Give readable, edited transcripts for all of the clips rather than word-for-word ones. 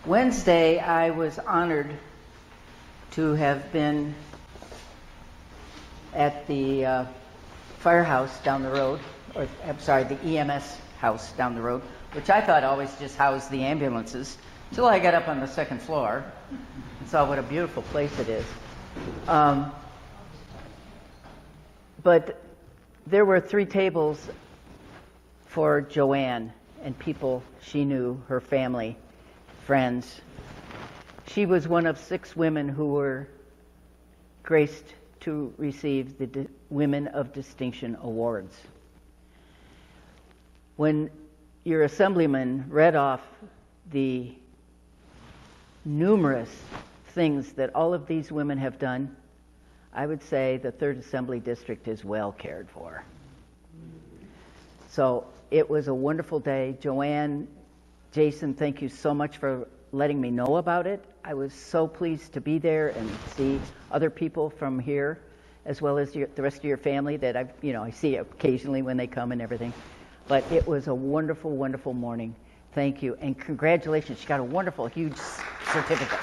Wednesday, I was honored to have been at the firehouse down the road, or I'm sorry, the EMS house down the road, which I thought always just housed the ambulances, until I got up on the second floor and saw what a beautiful place it is. But there were 3 tables for Joanne and people she knew, her family, friends. She was one of 6 women who were graced to receive the Women of Distinction Awards. When your assemblyman read off the numerous things that all of these women have done, I would say the 3rd Assembly District is well cared for. So it was a wonderful day. Joanne, Jason, thank you so much for letting me know about it. I was so pleased to be there and see other people from here, as well as the rest of your family that I see occasionally when they come and everything. But it was a wonderful, wonderful morning. Thank you, and congratulations. She got a wonderful, huge certificate.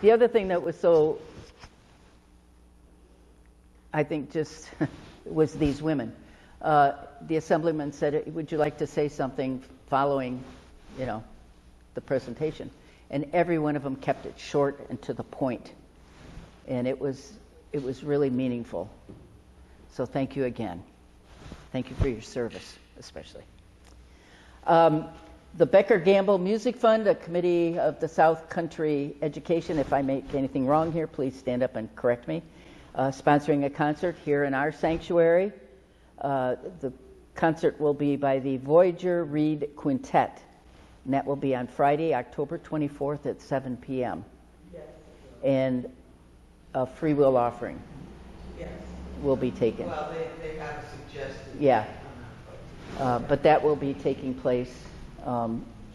The other thing that was so, I think, just was these women. The assemblyman said, "Would you like to say something following, the presentation?" And every one of them kept it short and to the point. And it was really meaningful. So thank you again. Thank you for your service, especially. The Becker-Gamble Music Fund, a committee of the South Country Education. If I make anything wrong here, please stand up and correct me. Sponsoring a concert here in our sanctuary. The concert will be by the Voyager Reed Quintet, and that will be on Friday, October 24th at 7 p.m. Yes. And a free will offering will be taken. Well, they have suggested. Yeah. But that will be taking place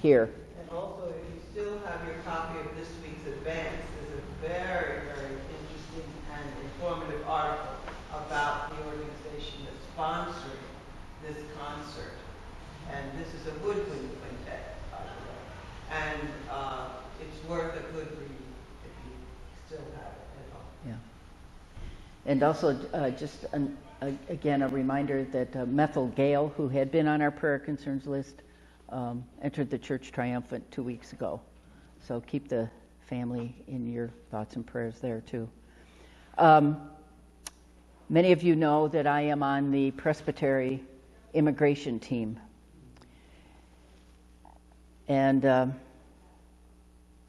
here. And also, if you still have your copy of this week's advance, there's a very, very interesting and informative article about the organization that's sponsoring this concert. And this is a woodwind quintet, by the way. And it's worth a good read if you still have it at all. Yeah. And also, again, a reminder that Methel Gale, who had been on our prayer concerns list, entered the church triumphant 2 weeks ago. So keep the family in your thoughts and prayers there, too. Many of you know that I am on the Presbytery immigration team. And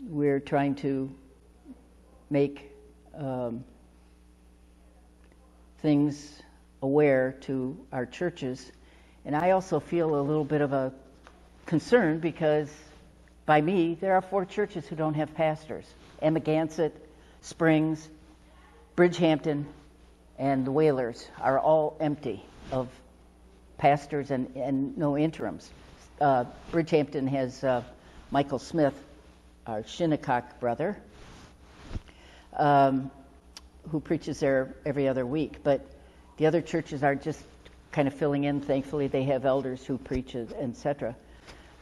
we're trying to make things aware to our churches. And I also feel a little bit of a concern because by me, there are 4 churches who don't have pastors. Amagansett, Springs, Bridgehampton, and the Whalers are all empty of pastors and no interims. Bridgehampton has Michael Smith, our Shinnecock brother, who preaches there every other week. But the other churches are just kind of filling in. Thankfully, they have elders who preach, etc.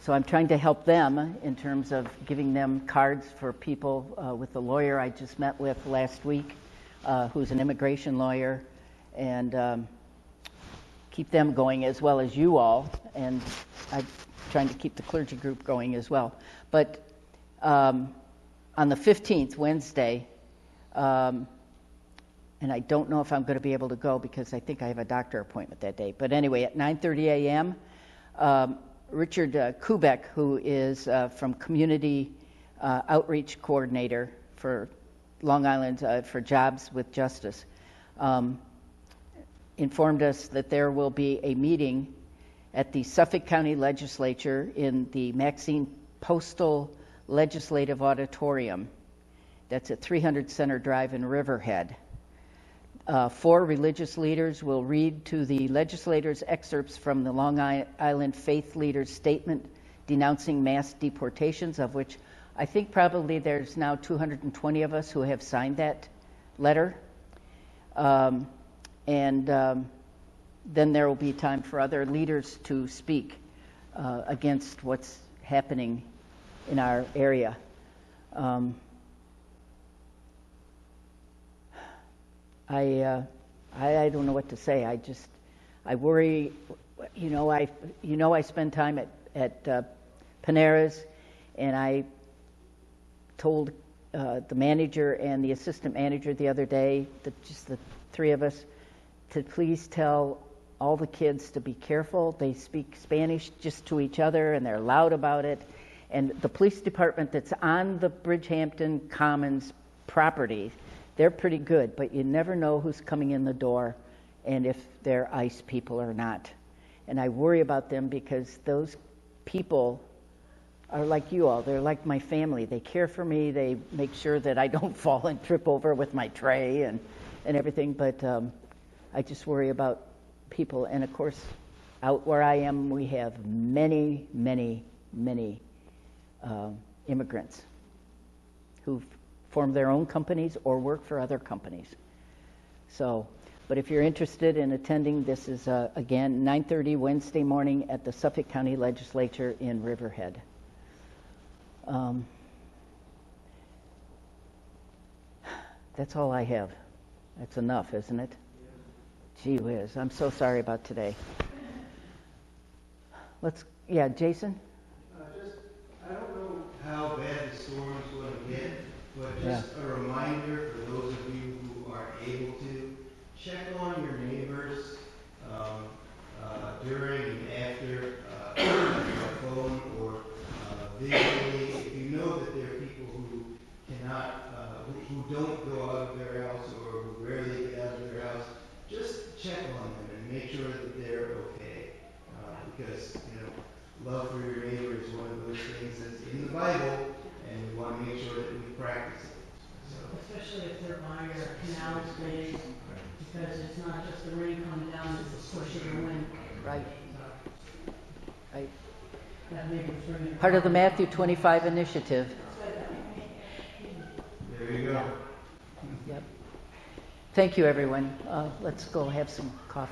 So I'm trying to help them in terms of giving them cards for people with the lawyer I just met with last week, who's an immigration lawyer, and keep them going as well as you all. And I'm trying to keep the clergy group going as well. But on the 15th, Wednesday, and I don't know if I'm going to be able to go because I think I have a doctor appointment that day. But anyway, at 9:30 a.m., Richard Kubek, who is from Community Outreach Coordinator for Long Island for Jobs with Justice, informed us that there will be a meeting at the Suffolk County Legislature in the Maxine Postal Legislative Auditorium. That's at 300 Center Drive in Riverhead. 4 religious leaders will read to the legislators excerpts from the Long Island Faith Leaders Statement denouncing mass deportations, of which I think probably there's now 220 of us who have signed that letter. And then there will be time for other leaders to speak against what's happening in our area. I don't know what to say. I worry. I spend time at Panera's, and I told the manager and the assistant manager the other day, just the three of us, to please tell all the kids to be careful. They speak Spanish just to each other, and they're loud about it. And the police department that's on the Bridgehampton Commons property, they're pretty good, but you never know who's coming in the door and if they're ICE people or not. And I worry about them because those people are like you all. They're like my family. They care for me. They make sure that I don't fall and trip over with my tray and everything. But I just worry about people. And, of course, out where I am, we have many, many, many immigrants who've formed their own companies or work for other companies. So, but if you're interested in attending, this is, again, 9:30 Wednesday morning at the Suffolk County Legislature in Riverhead. That's all I have. That's enough, isn't it? Gee whiz, I'm so sorry about today. Jason? I don't know how bad the storm's going to get, but just a reminder for those of you who are able to, check on your neighbors during and after by phone or visually. If you know that there are people who cannot, who don't go out of their house or who rarely get out of their house, just check on them and make sure that they're okay. Because, love for your neighbor is one of those things that's in the Bible, and we want to make sure that we practice it. So. Especially if they're by your canal space, because it's not just the rain coming down, it's the push of the wind. Right. Right. That may be through Part of the Matthew 25 initiative. There you go. Yep. Thank you, everyone. Let's go have some coffee.